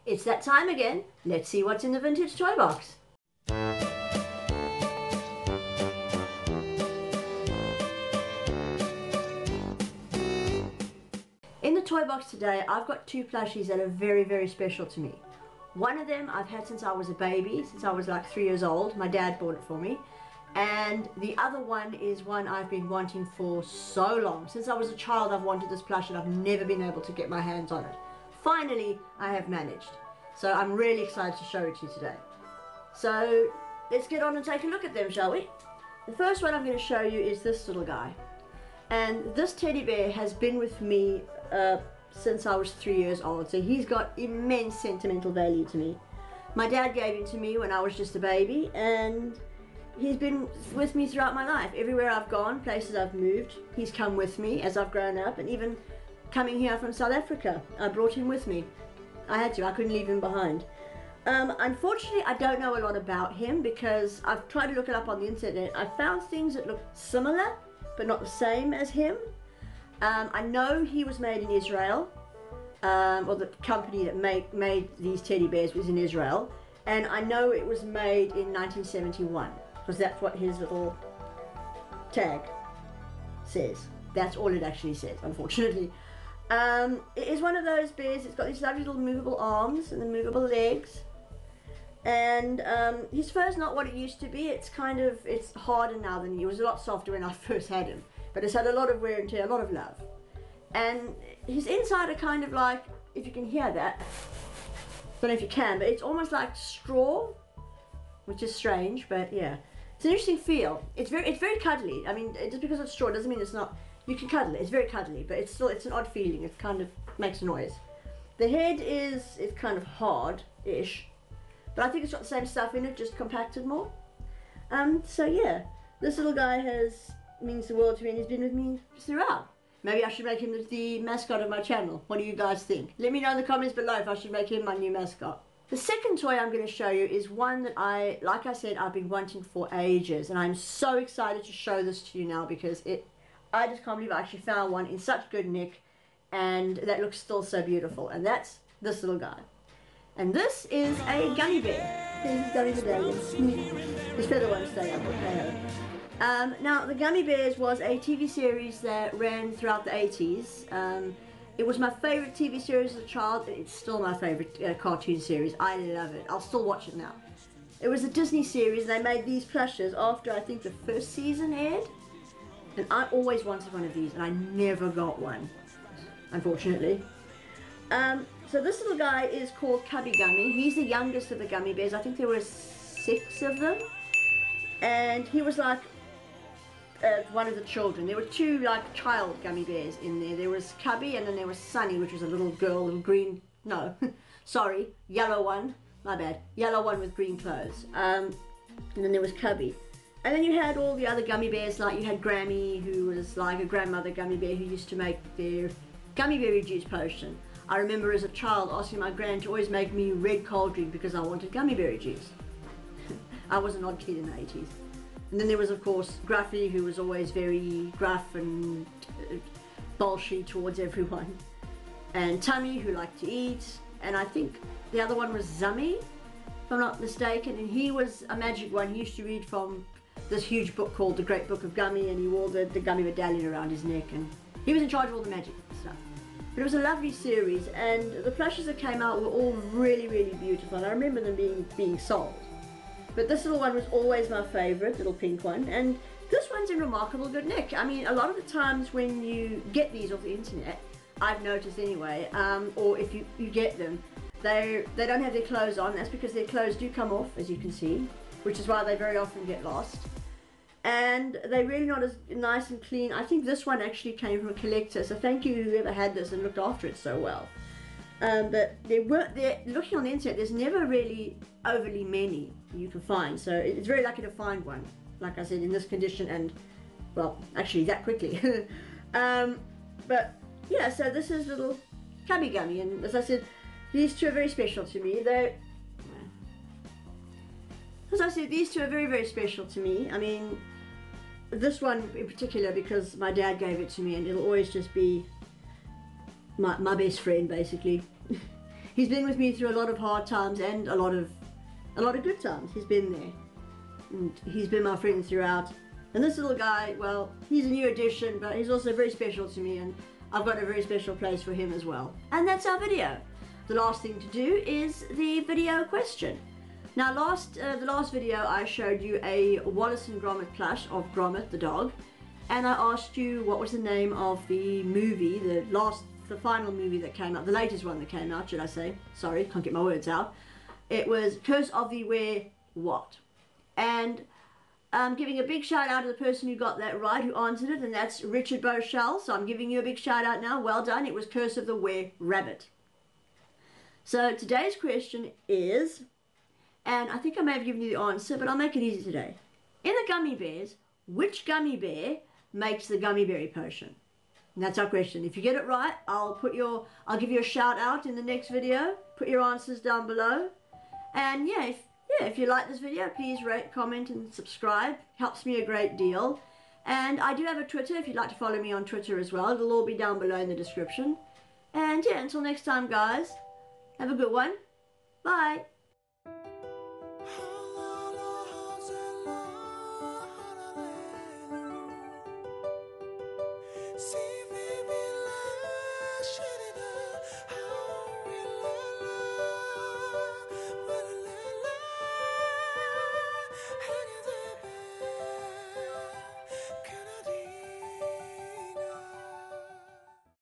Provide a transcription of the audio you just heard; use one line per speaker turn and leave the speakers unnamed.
It's that time again. Let's see what's in the vintage toy box. In the toy box today, I've got two plushies that are very, very special to me. One of them I've had since I was a baby, since I was like 3 years old. My dad bought it for me. And the other one is one I've been wanting for so long. Since I was a child, I've wanted this plush and I've never been able to get my hands on it. Finally, I have managed. So I'm really excited to show it to you today. So let's get on and take a look at them, shall we? The first one I'm going to show you is this little guy. And this teddy bear has been with me since I was 3 years old. So he's got immense sentimental value to me. My dad gave him to me when I was just a baby, and he's been with me throughout my life. Everywhere I've gone, places I've moved, he's come with me as I've grown up, and even coming here from South Africa, I brought him with me. I had to, I couldn't leave him behind. Unfortunately, I don't know a lot about him because I've tried to look it up on the internet. I found things that look similar, but not the same as him. I know he was made in Israel, or the company that made these teddy bears was in Israel, and I know it was made in 1971. Because that's what his little tag says. That's all it actually says, unfortunately. It is one of those bears. It's got these lovely little movable arms and the movable legs. And his fur's not what it used to be. It's harder now than he was. A lot softer when I first had him. But it's had a lot of wear and tear, a lot of love. And his inside are kind of like, if you can hear that, don't know if you can, but it's almost like straw, which is strange, but yeah. It's an interesting feel. It's very cuddly. I mean, just because it's straw doesn't mean it's not. You can cuddle it. It's very cuddly, but it's an odd feeling. It kind of makes a noise. The head is kind of hard-ish, but I think it's got the same stuff in it, just compacted more. So yeah, this little guy means the world to me, and he's been with me throughout. Maybe I should make him the mascot of my channel. What do you guys think? Let me know in the comments below if I should make him my new mascot. The second toy I'm going to show you is one that like I said, I've been wanting for ages, and I'm so excited to show this to you now because I just can't believe I actually found one in such good nick, and that looks still so beautiful, and that's this little guy. And this is a gummy bear. Here's Gummy Bear. His feather won't stay up, okay. Now, the Gummy Bears was a TV series that ran throughout the 80s. It was my favourite TV series as a child, and it's still my favourite cartoon series. I love it. I'll still watch it now. It was a Disney series, and they made these plushes after, I think, the first season aired. And I always wanted one of these, and I never got one, unfortunately. So this little guy is called Cubby Gummy. He's the youngest of the Gummy Bears. I think there were 6 of them. And he was like one of the children. There were 2 like child gummy bears in there. There was Cubby, and then there was Sunny, which was a little girl, little green, no, sorry, yellow one, my bad, yellow one with green clothes. And then there was Cubby. And then you had all the other gummy bears, like you had Grammy, who was like a grandmother gummy bear who used to make their gummy berry juice potion. I remember as a child asking my gran to always make me red cold drink because I wanted gummy berry juice. I was an odd kid in the 80s. And then there was, of course, Gruffy, who was always very gruff and bolshy towards everyone. And Tummy, who liked to eat. And I think the other one was Zummy, if I'm not mistaken. And he was a magic one. He used to read from this huge book called The Great Book of Gummy, and he wore the gummy medallion around his neck. And he was in charge of all the magic stuff. But it was a lovely series, and the plushes that came out were all really, really beautiful. And I remember them being sold. But this little one was always my favourite, little pink one, and this one's in remarkable good nick. I mean, a lot of the times when you get these off the internet, I've noticed anyway, or if you get them, they don't have their clothes on. That's because their clothes do come off, as you can see, which is why they very often get lost. And they're really not as nice and clean. I think this one actually came from a collector, so thank you whoever had this and looked after it so well. But looking on the internet, there's never really overly many you can find, so it's very lucky to find one, like I said, in this condition, and well, actually that quickly. But yeah, so this is little Cubby Gummy, and as I said, these two are very special to me. As I said, these two are very, very special to me. I mean, this one in particular because my dad gave it to me, and it'll always just be my best friend, basically. He's been with me through a lot of hard times and a lot of good times. He's been there. And he's been my friend throughout. And this little guy, well, he's a new addition, but he's also very special to me, and I've got a very special place for him as well. And that's our video. The last thing to do is the video question. Now, the last video I showed you a Wallace and Gromit plush of Gromit the dog, and I asked you what was the name of the movie, the final movie that came out, the latest one that came out, should I say? Sorry, can't get my words out. It was Curse of the Were What? And I'm giving a big shout out to the person who got that right, who answered it, and that's Richard Beauchelle. So I'm giving you a big shout out now. Well done. It was Curse of the Were Rabbit. So today's question is, and I think I may have given you the answer, but I'll make it easy today. In the gummy bears, which gummy bear makes the gummy berry potion? And that's our question. If you get it right, I'll give you a shout out in the next video. Put your answers down below. And yeah, if you like this video, please rate, comment, and subscribe. Helps me a great deal. And I do have a Twitter if you'd like to follow me on Twitter as well. It'll all be down below in the description. And yeah, until next time, guys, have a good one. Bye.